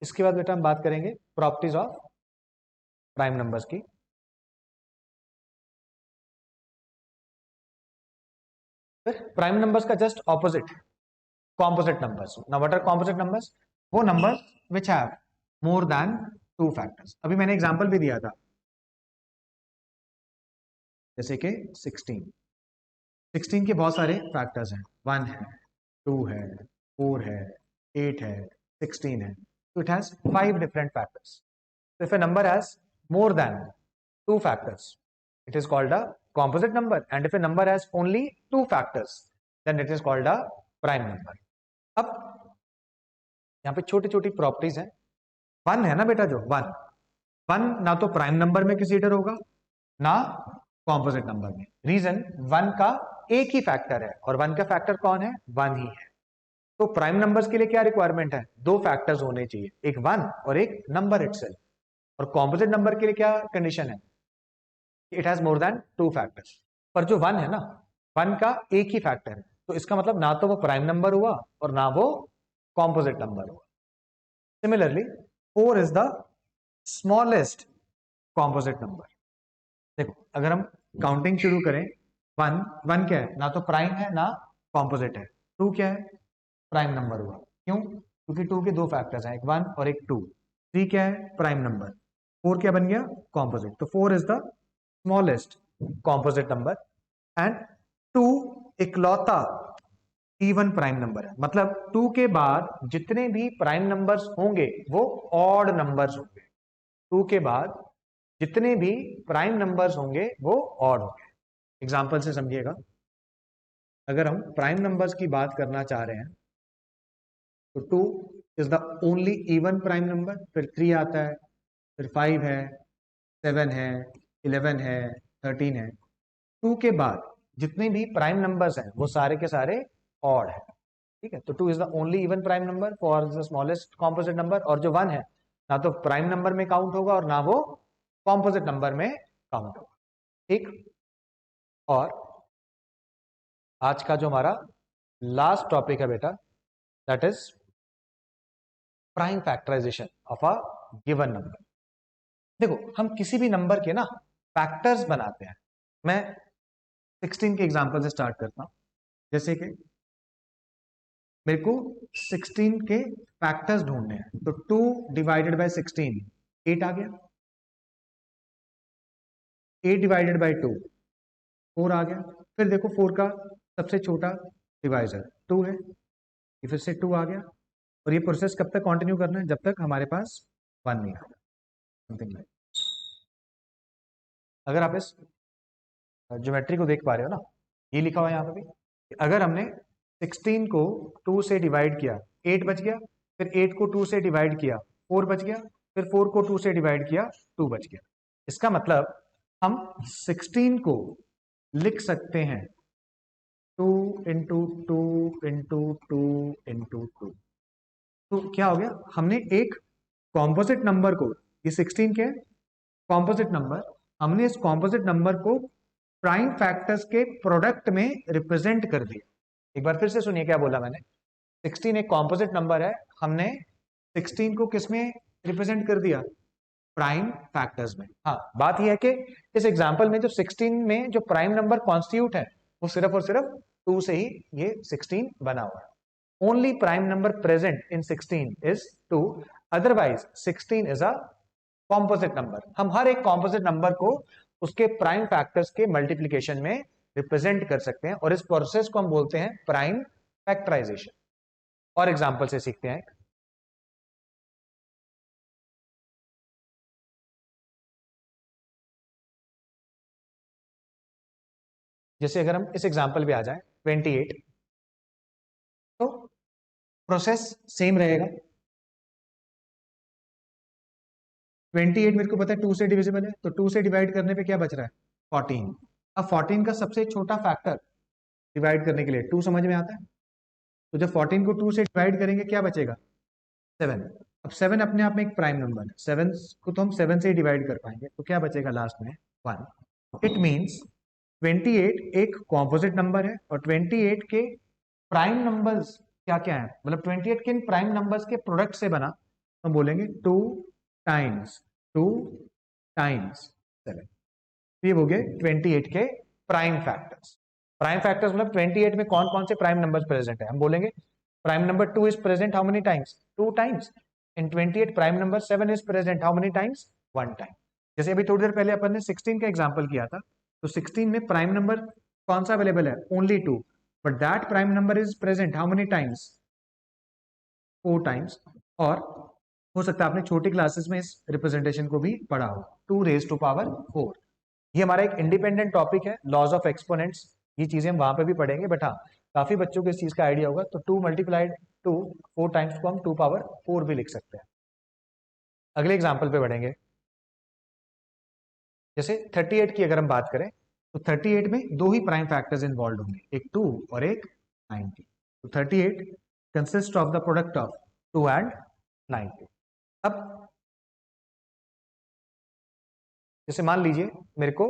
इसके बाद बेटा हम बात करेंगे प्रॉपर्टीज ऑफ प्राइम नंबर्स की। फिर प्राइम नंबर्स का just opposite composite numbers. Now what are composite numbers? वो numbers which have more than 2 factors. अभी मैंने एग्जांपल भी दिया था, जैसे कि 16 के बहुत सारे फैक्टर्स हैं। 1 है, 2 है, 4 है, 8 है, 16 है। तो it has 5 different factors. So if a number has more than 2 factors, it is called a composite number, and if a number has only 2 factors, then it is called a prime number. अब यहाँ पे छोटी छोटी प्रॉपर्टीज हैं। 1 है ना बेटा, जो 1 ना तो प्राइम नंबर में कंसीडर होगा ना कॉम्पोजिट नंबर में। रीजन, 1 का एक ही फैक्टर है, और 1 का फैक्टर कौन है? 1 ही है। तो प्राइम नंबर्स के लिए क्या रिक्वायरमेंट है? दो फैक्टर्स होने चाहिए, एक 1 और एक नंबर इटसेल्फ। और कॉम्पोजिट नंबर के लिए क्या कंडीशन है? It has more than 2 factors. पर जो 1 है ना, 1 का एक ही फैक्टर है, तो इसका मतलब ना तो वो प्राइम नंबर हुआ और ना वो कॉम्पोजिट नंबर हुआ। Similarly 4 is the smallest composite number. देखो, अगर हम काउंटिंग शुरू करें, 1 क्या है? ना तो प्राइम है ना कॉम्पोजिट है। 2 क्या है? प्राइम नंबर हुआ। क्यों? क्योंकि 2 के दो फैक्टर्स हैं, एक 1 और एक 2। 3 क्या है? Prime number. 4 क्या बन गया? कॉम्पोजिट। तो 4 is the smallest composite number, and 2 इकलौता इवन प्राइम नंबर है। मतलब 2 के बाद जितने भी प्राइम नंबर्स होंगे वो ऑड नंबर्स होंगे। 2 के बाद जितने भी प्राइम नंबर्स होंगे वो ऑड होंगे। एग्जांपल से समझिएगा, अगर हम प्राइम नंबर्स की बात करना चाह रहे हैं, तो 2 is the only even prime number, फिर 3 आता है, फिर 5 है, 7 है, 11 है, 13 है। 2 के बाद जितने भी प्राइम नंबर्स हैं वो सारे के सारे ऑड है। ठीक है? तो 2 is the only even prime number for the smallest composite number. और जो 1 है, ना तो प्राइम नंबर में काउंट होगा और ना वो कॉम्पोजिट नंबर में काउंट होगा। ठीक? और आज का जो हमारा लास्ट टॉपिक है बेटा, that is prime factorisation of a given number. देखो, हम किसी भी नंबर के ना फैक्टर्स बनाते हैं। मैं 16 के एग्जांपल से स्टार्ट करता हूं। जैसे कि मेरे को 16 के फैक्टर्स ढूंढने हैं, तो 2 डिवाइडेड बाय 16 8 आ गया। 8 डिवाइडेड बाय 2 4 आ गया। फिर देखो 4 का सबसे छोटा डिवाइजर 2 है, ये फिर से 2 आ गया। और ये प्रोसेस कब तक कंटिन्यू करना है? जब तक हमारे पास 1 नहीं आता, समथिंग लाइक। अगर आप इस ज्योमेट्री को देख पा रहे हो ना, ये लिखा हुआ है यहाँ पे भी, अगर हमने 16 को 2 से डिवाइड किया 8 बच गया, फिर 8 को 2 से डिवाइड किया 4 बच गया, फिर 4 को 2 से डिवाइड किया 2 बच गया। इसका मतलब हम 16 को लिख सकते हैं 2 into two into two into two. तो क्या हो गया, हमने एक कॉम्पोजिट नंबर को, ये 16 क्या है, कॉम्पोजिट नंबर, हमने इस कॉम्पोजिट नंबर को प्राइम फैक्टर्स के प्रोडक्ट में रिप्रेजेंट कर दिया। एक बार फिर से सुनिए क्या बोला मैंने। 16 एक कॉम्पोजिट नंबर है, हमने 16 को किस में रिप्रेजेंट कर दिया, प्राइम फैक्टर्स में। हाँ, बात यह है कि इस एग्जांपल में जो 16 में जो प्राइम नंबर कॉन्स्टिट्यूट है वो सिर्फ और सिर्फ 2 से ही ये 16 बना हुआ है। only prime number present in 16 is 2, otherwise 16 is a composite number। हम हर एक composite number को उसके प्राइम फैक्टर्स के मल्टीप्लीकेशन में रिप्रेजेंट कर सकते हैं, और इस प्रोसेस को हम बोलते हैं प्राइम फैक्टराइजेशन। और एग्जांपल से सीखते हैं। जैसे अगर हम इस एग्जांपल पे आ जाए 28, तो प्रोसेस सेम रहेगा। 28 मेरे को पता है 2 से डिविजिबल है, तो 2 से डिवाइड करने पे क्या बच रहा है, 14। अब 14 का सबसे छोटा फैक्टर डिवाइड करने के लिए 2 समझ में आता है, तो जब 14 को 2 से डिवाइड करेंगे क्या बचेगा, 7। अब 7 अपने आप में एक प्राइम नंबर है, 7 को तो हम 7 से ही डिवाइड कर पाएंगे, तो क्या बचेगा लास्ट में, 1। इट मीन्स 28 एक कॉम्पोजिट नंबर है, और 28 के प्राइम नंबर्स क्या क्या है, मतलब 28 के इन प्राइम नंबर्स के प्रोडक्ट से बना, तो हम बोलेंगे 2 टाइम्स 2 टाइम्स 7। ये हो गए 28 के प्राइम फैक्टर्स। प्राइम फैक्टर्स मतलब 28 में कौन कौन से प्राइम नंबर्स प्रेजेंट है, हम बोलेंगे prime number 2 is present how many times, 2 times. In 28 prime number 7 is present how many times, 1 time. जैसे अभी थोड़ी देर पहले अपन ने 16 का एग्जांपल किया था, तो 16 में प्राइम नंबर कौन सा अवेलेबल है, only 2, but that prime number is present how many times, 4 times. और हो सकता है आपने छोटी क्लासेस में इस रिप्रेजेंटेशन को भी पढ़ा हो, 2 रेज टू पावर 4। ये हमारा एक इंडिपेंडेंट टॉपिक है, लॉज ऑफ एक्सपोनेंट्स। ये चीजें हम वहां पे भी पढ़ेंगे, बट हाँ काफी बच्चों को इस चीज का आइडिया होगा। तो 2 मल्टीप्लाइड 2, 4 टाइम्स को हम 2 पावर 4 भी लिख सकते हैं। अगले एग्जाम्पल पे बढ़ेंगे। जैसे 38 की अगर हम बात करें, तो 38 में दो ही प्राइम फैक्टर्स इन्वॉल्व होंगे, एक 2 और एक 90। तो 38 consist of the product of 2 and 90। अब जैसे मान लीजिए मेरे को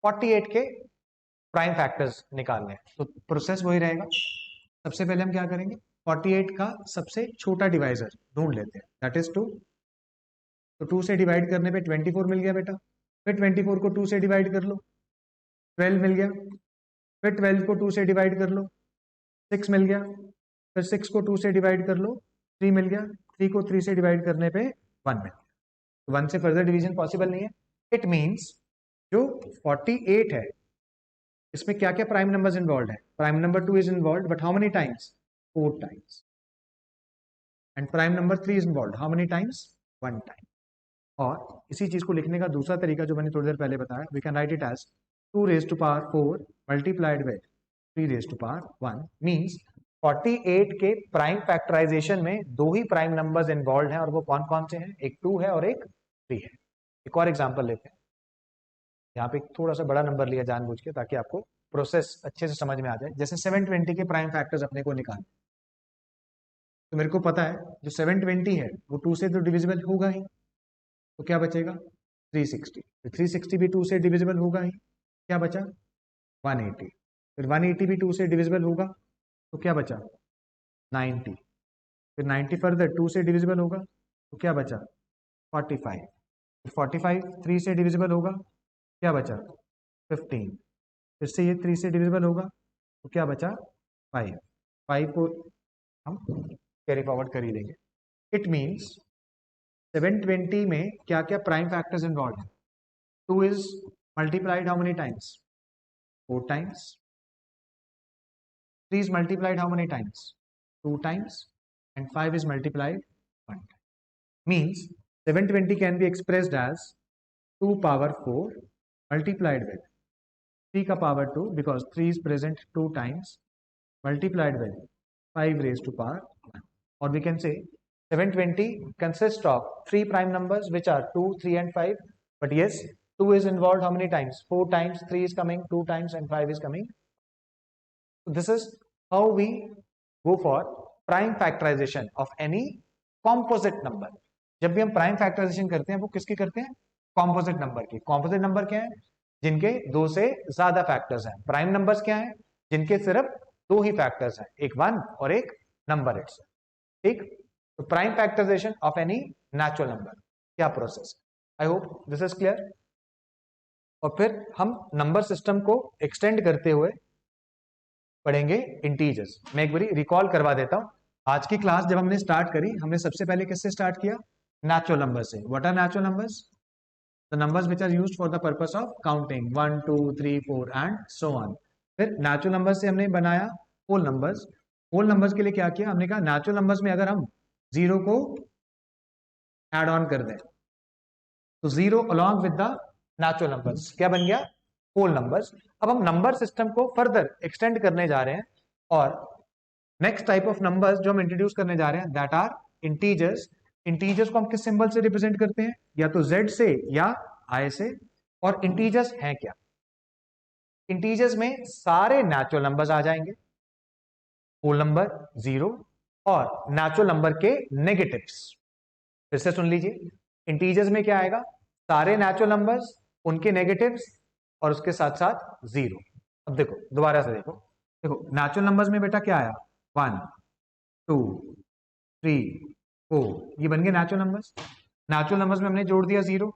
48 के प्राइम फैक्टर्स निकालने हैं, तो प्रोसेस वही रहेगा। सबसे पहले हम क्या करेंगे, 48 का सबसे छोटा डिवाइजर ढूंढ लेते हैं, दैट इज 2। तो 2 से डिवाइड करने पे 24 मिल गया बेटा, फिर 24 को 2 से डिवाइड कर लो, 12 मिल गया, फिर 12 को 2 से डिवाइड कर लो, 6 मिल गया, फिर 6 को 2 से डिवाइड कर लो, 3 मिल गया, 3 को 3 से डिवाइड करने पे 1 मिल गया। तो 1 से फर्दर डिवीजन पॉसिबल नहीं है। इट मीन्स जो 48 है इसमें क्या क्या प्राइम नंबर्स इन्वॉल्व है, prime number 2 is involve, but how many times, 4 times. And prime number 3 is involve, how many times, 1 time. और इसी चीज को लिखने का दूसरा तरीका जो मैंने थोड़ी देर पहले बताया, we can write it as 2 raise to power 4 multiplied with 3 raise to power 1। Means 48 के प्राइम फैक्टराइजेशन में दो ही प्राइम नंबर्स इन्वॉल्व हैं, और वो कौन कौन से हैं, एक 2 है और एक 3 है। एक और एग्जांपल लेते हैं। यहाँ पे थोड़ा सा बड़ा नंबर लिया जानबूझ के, ताकि आपको प्रोसेस अच्छे से समझ में आ जाए। जैसे 720 के प्राइम फैक्टर्स अपने को निकाल, तो मेरे को पता है जो 720 है वो 2 से तो डिविजिबल होगा ही, तो क्या बचेगा, 360। तो 360 भी 2 से डिविजिबल होगा ही, क्या बचा, 180। फिर 180 भी 2 से डिविजिबल होगा, तो क्या बचा, 90। फिर 90 फर्दर 2 से डिविजिबल होगा, तो क्या बचा, 45। फिर 45 3 से डिविजिबल होगा, क्या बचा, 15। फिर से ये 3 से डिविजिबल होगा, तो क्या बचा, 5। 5 को हम कैरी फॉरवर्ड कर ही देंगे। इट मीन्स 720 में क्या क्या प्राइम फैक्टर्स इन्वॉल्व है, 2 is multiplied how many times, 4 times. 3 is multiplied how many times, 2 times. And 5 is multiplied 1 time. Means 720 can be expressed as 2 power 4 multiplied with 3 ka power 2, because 3 is present 2 times, multiplied with 5 raised to power 1. Or we can say 720 consists of 3 prime numbers which are 2, 3 and 5. But yes, 2 is involved how many times, 4 times, 3 is coming 2 times and 5 is coming. This is how we go for prime factorisation of any composite number. जब भी हम प्राइम फैक्टराइजेशन करते हैं वो किसकी करते हैं? कॉम्पोजिट नंबर की। कॉम्पोजिट नंबर क्या है? जिनके दो से ज्यादा फैक्टर्स हैं। प्राइम नंबर्स क्या है? जिनके सिर्फ दो ही फैक्टर्स हैं, एक 1 और एक नंबर इट्स। ठीक, तो prime factorisation of any natural number क्या process? I hope this is clear. और फिर हम नंबर सिस्टम को एक्सटेंड करते हुए पढ़ेंगे इंटीजर्स। मैं एक बारी रिकॉल करवा देता हूं। आज की क्लास जब हमने स्टार्ट करी, हमने सबसे पहले किससे स्टार्ट किया? नेचुरल नंबर से। What are natural numbers? The numbers which are used for the purpose of counting 1 2 3 4 and so on. फिर नेचुरल नंबर से हमने बनाया होल नंबर्स। होल नंबर्स के लिए क्या किया? हमने कहा नेचुरल नंबर्स में अगर हम जीरो को एड ऑन कर दें तो zero along with the natural numbers क्या बन गया? Whole numbers. अब हम नंबर सिस्टम को फर्दर एक्सटेंड करने जा रहे हैं और नेक्स्ट टाइप ऑफ नंबर्स जो हम इंट्रोड्यूस करने जा रहे हैं दैट आर इंटीजर्स। इंटीजर्स को हम किस सिंबल से रिप्रेजेंट करते हैं? या तो जेड से या आई से। और इंटीजर्स हैं क्या? इंटीजर्स में सारे नेचुरल नंबर्स आ जाएंगे, होल नंबर, जीरो और नेचुरल नंबर के नेगेटिव्स। फिर से सुन लीजिए, इंटीजर्स में क्या आएगा? सारे नेचुरल नंबर्स, उनके नेगेटिव्स और उसके साथ साथ जीरो। अब देखो, दोबारा से देखो। देखो नेचुरल नंबर्स में बेटा क्या आया? 1 2 3 4, ये बन गए नेचुरल नंबर्स। नेचुरल नंबर्स में हमने जोड़ दिया जीरो,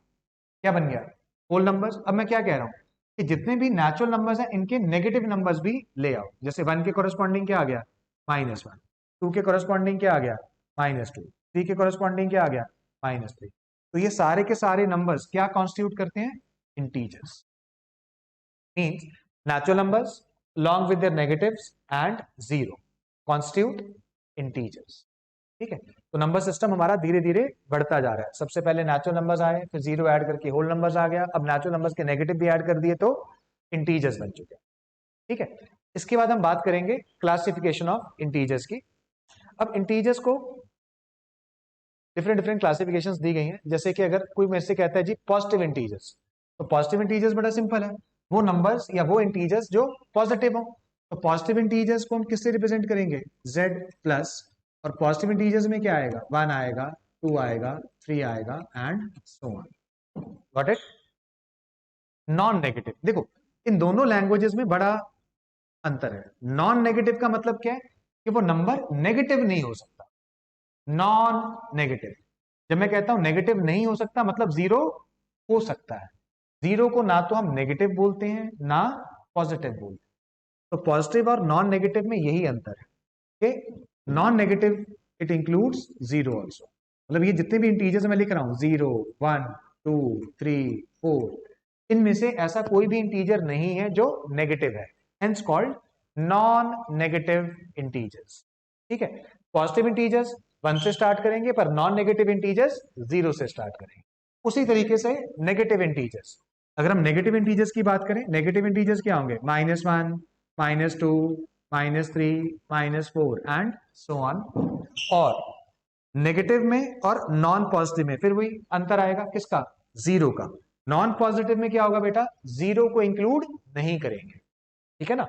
क्या बन गया? Whole numbers. अब मैं क्या कह रहा हूं कि जितने भी नेचुरल नंबर्स हैं इनके नेगेटिव नंबर्स भी ले आओ। जैसे 1 के कोरस्पॉन्डिंग क्या आ गया? -1। 2 के कोरस्पॉन्डिंग क्या आ गया? -2। 3 के कोरस्पॉन्डिंग क्या आ गया? -3। तो ये सारे के सारे नंबर्स क्या कॉन्स्टिट्यूट करते हैं? Integers. Means natural numbers along with their negatives and zero constitute integers। ठीक है, तो नंबर सिस्टम हमारा धीरे धीरे बढ़ता जा रहा है। सबसे पहले नेचुरल नंबर्स आए, फिर जीरो ऐड करके होल नंबर्स आ गया, अब नेचुरल नंबर्स के नेगेटिव भी ऐड कर दिए तो इंटीजर्स बन चुके हैं। ठीक है, इसके बाद हम बात करेंगे क्लासिफिकेशन ऑफ इंटीजर्स की। अब इंटीजर्स को डिफरेंट डिफरेंट क्लासिफिकेशंस दी गई हैं। जैसे कि अगर कोई मेरे से कहता है जी पॉजिटिव इंटीजर्स, तो पॉजिटिव इंटीजर्स बड़ा सिंपल है, वो नंबर्स या वो इंटीजर्स जो पॉजिटिव हो। तो पॉजिटिव इंटीजर्स को हम किससे रिप्रेजेंट करेंगे? z plus. और पॉजिटिव इंटीजर्स में क्या आएगा? 1 आएगा, 2 आएगा, 3 आएगा and so on. Got it? Non negative, देखो इन दोनों लैंग्वेजेस में बड़ा अंतर है। नॉन नेगेटिव का मतलब क्या है? कि वो नंबर नेगेटिव नहीं हो सकता। नॉन नेगेटिव, जब मैं कहता हूं नेगेटिव नहीं हो सकता मतलब जीरो हो सकता है। जीरो को ना तो हम नेगेटिव बोलते हैं ना पॉजिटिव बोलते हैं। तो पॉजिटिव और नॉन नेगेटिव में यही अंतर है कि non negative it includes zero also. मतलब ये जितने भी इंटीजर्स मैं लिख रहा हूं 0 1 2 3 4, इनमें से ऐसा कोई भी इंटीजर नहीं है जो नेगेटिव है, hence called non negative integers. ठीक है, पॉजिटिव इंटीजर्स 1 से स्टार्ट करेंगे पर नॉन नेगेटिव इंटीजर्स 0 से स्टार्ट करेंगे। उसी तरीके से नेगेटिव इंटीजर्स, अगर हम नेगेटिव इंटीजर्स की बात करें, नेगेटिव इंटीजर्स क्या होंगे? -1 -2 -3 -4 एंड सो ऑन। और नेगेटिव में और नॉन पॉजिटिव में फिर वही अंतर आएगा, किसका? जीरो का। नॉन पॉजिटिव में क्या होगा बेटा? जीरो को इंक्लूड नहीं करेंगे। ठीक है ना,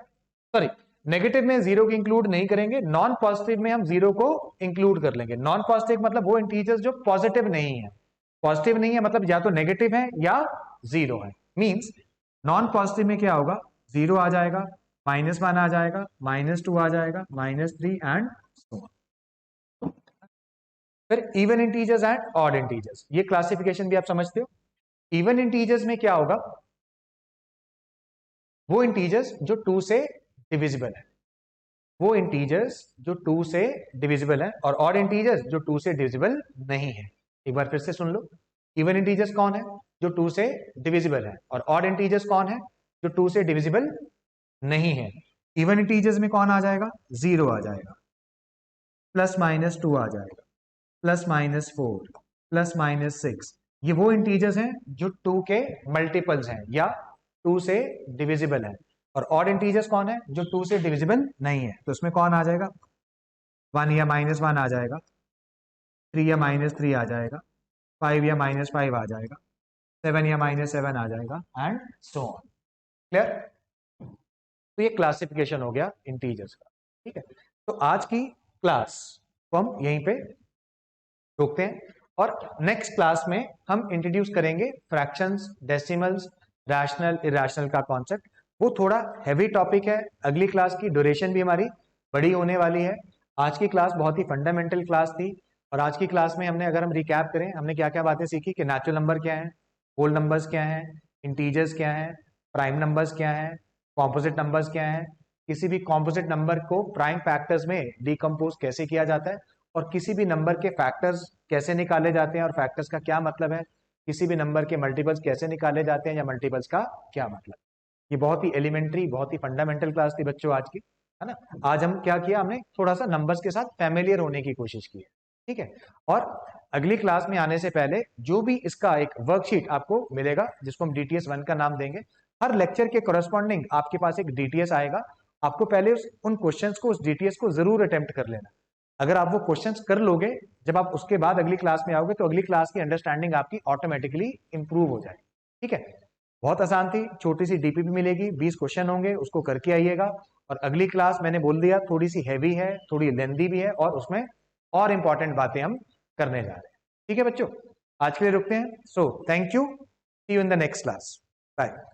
सॉरी नेगेटिव में जीरो को इंक्लूड नहीं करेंगे, नॉन पॉजिटिव में हम जीरो को इंक्लूड कर लेंगे। नॉन पॉजिटिव मतलब वो इंटीजर्स जो पॉजिटिव नहीं है। पॉजिटिव नहीं है मतलब या तो नेगेटिव है या जीरो है। मींस नॉन पॉजिटिव में क्या होगा? जीरो आ जाएगा, -1 आ जाएगा, -2 आ जाएगा, -3 एंड सो ऑन। फिर even integers and odd integers, ये क्लासिफिकेशन भी आप समझते हो। इवन इंटीजर्स में क्या होगा? वो इंटीजर्स जो 2 से डिविजिबल है, वो इंटीजर्स जो 2 से डिविजिबल है। और ऑड इंटीजर्स जो 2 से डिविजिबल नहीं है। एक बार फिर से सुन लो, इवन इंटीजर्स कौन है? जो 2 से डिविजिबल है। और ऑड इंटीजर्स कौन है? जो 2 से डिविजिबल नहीं है। इवन इंटीजर्स में कौन आ जाएगा? 0 आ जाएगा, +-2 आ जाएगा, +-4, +-6। ये वो इंटीजर्स हैं जो 2 के मल्टीपल्स हैं या 2 से डिविजिबल है। और ऑड इंटीजर्स कौन है? जो 2 से डिविजिबल नहीं है। तो इसमें कौन आ जाएगा? 1 या -1 आ जाएगा, 3 या -3 आ जाएगा, 5 या -5 आ जाएगा, 7 या -7 आ जाएगा एंड सो ऑन। क्लियर? तो ये क्लासिफिकेशन हो गया इंटीजर्स का, ठीक है। तो आज की क्लास को हम यहीं पे रोकते हैं और नेक्स्ट क्लास में हम इंट्रोड्यूस करेंगे फ्रैक्शंस, डेसिमल्स, रैशनल, इरैशनल का कॉन्सेप्ट। वो थोड़ा हैवी टॉपिक है, अगली क्लास की ड्यूरेशन भी हमारी बड़ी होने वाली है। आज की क्लास बहुत ही फंडामेंटल क्लास थी और आज की क्लास में हमने, अगर हम रिकैप करें, हमने क्या क्या बातें सीखी कि नेचुरल नंबर क्या है, होल नंबर्स क्या है, इंटीजर्स क्या है, प्राइम नंबर्स क्या है, कॉम्पोजिट नंबर्स क्या है, किसी भी कॉम्पोजिट नंबर को प्राइम फैक्टर्स में डिकम्पोज कैसे किया जाता है, और किसी भी नंबर के फैक्टर्स कैसे निकाले जाते हैं और फैक्टर्स का क्या मतलब है, किसी भी नंबर के मल्टीपल्स कैसे निकाले जाते हैं या मल्टीपल्स का क्या मतलब। ये बहुत ही एलिमेंट्री, बहुत ही फंडामेंटल क्लास थी बच्चों आज की, है ना। आज हम क्या किया, हमने थोड़ा सा नंबर्स के साथ फैमिलियर होने की कोशिश की है, ठीक है। और अगली क्लास में आने से पहले जो भी इसका एक वर्कशीट आपको मिलेगा, जिसको हम DTS 1 का नाम देंगे, हर लेक्चर के कोरस्पॉन्डिंग आपके पास एक DTS आएगा। आपको पहले उन क्वेश्चंस को, उस DTS को जरूर अटेम्प्ट कर लेना। अगर आप वो क्वेश्चंस कर लोगे, जब आप उसके बाद अगली क्लास में आओगे, तो अगली क्लास की अंडरस्टैंडिंग आपकी ऑटोमेटिकली इंप्रूव हो जाएगी, ठीक है। बहुत आसान थी, छोटी सी DPP मिलेगी, 20 क्वेश्चन होंगे, उसको करके आइएगा। और अगली क्लास मैंने बोल दिया थोड़ी सी हैवी है, थोड़ी लेंदी भी है, और उसमें और इंपॉर्टेंट बातें हम करने जा रहे हैं, ठीक है बच्चों। आज के लिए रुकते हैं। So thank you, see you in the next class, bye.